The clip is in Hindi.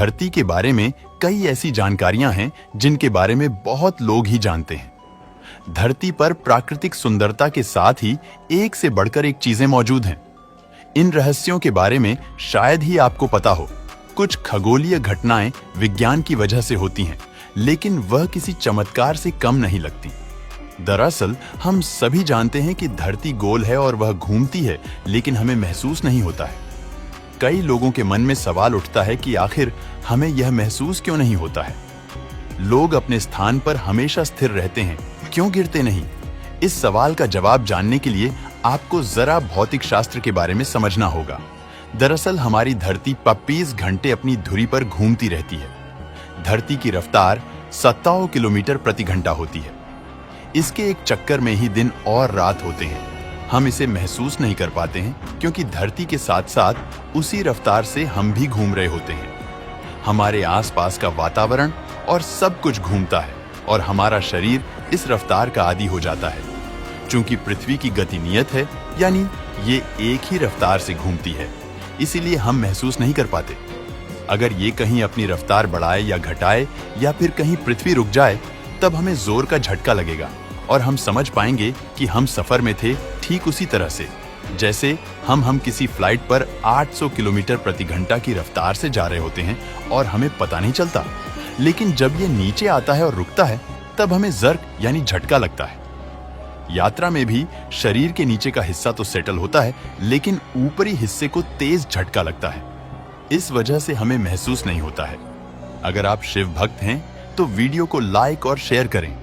धरती के बारे में कई ऐसी जानकारियां हैं जिनके बारे में बहुत लोग ही जानते हैं। धरती पर प्राकृतिक सुंदरता के साथ ही एक से बढ़कर एक चीजें मौजूद हैं। इन रहस्यों के बारे में शायद ही आपको पता हो। कुछ खगोलीय घटनाएं विज्ञान की वजह से होती हैं, लेकिन वह किसी चमत्कार से कम नहीं लगती। दरअसल हम सभी जानते हैं कि धरती गोल है और वह घूमती है, लेकिन हमें महसूस नहीं होता है। कई लोगों के मन में सवाल उठता है कि आखिर हमें यह महसूस क्यों नहीं होता है। लोग अपने स्थान पर हमेशा स्थिर रहते हैं, क्यों गिरते नहीं? इस सवाल का जवाब जानने के लिए आपको जरा भौतिक शास्त्र के बारे में समझना होगा। दरअसल हमारी धरती 25 घंटे अपनी धुरी पर घूमती रहती है। धरती की रफ्तार 57 किलोमीटर प्रति घंटा होती है। इसके एक चक्कर में ही दिन और रात होते हैं। हम इसे महसूस नहीं कर पाते हैं क्योंकि धरती के साथ साथ उसी रफ्तार से हम भी घूम रहे होते हैं। हमारे आसपास का वातावरण और सब कुछ घूमता है और हमारा शरीर इस रफ्तार का आदी हो जाता है। चूंकि पृथ्वी की गति नियत है, यानी ये एक ही रफ्तार से घूमती है, इसीलिए हम महसूस नहीं कर पाते। अगर ये कहीं अपनी रफ्तार बढ़ाए या घटाए या फिर कहीं पृथ्वी रुक जाए, तब हमें जोर का झटका लगेगा और हम समझ पाएंगे कि हम सफर में थे, ठीक उसी तरह से जैसे हम किसी फ्लाइट पर 800 किलोमीटर प्रति घंटा की रफ्तार से जा रहे होते हैं और हमें पता नहीं चलता। लेकिन जब ये नीचे आता है और रुकता है, तब हमें जर्क यानी झटका लगता है। यात्रा में भी शरीर के नीचे का हिस्सा तो सेटल होता है, लेकिन ऊपरी हिस्से को तेज झटका लगता है। इस वजह से हमें महसूस नहीं होता है। अगर आप शिव भक्त हैं तो वीडियो को लाइक और शेयर करें।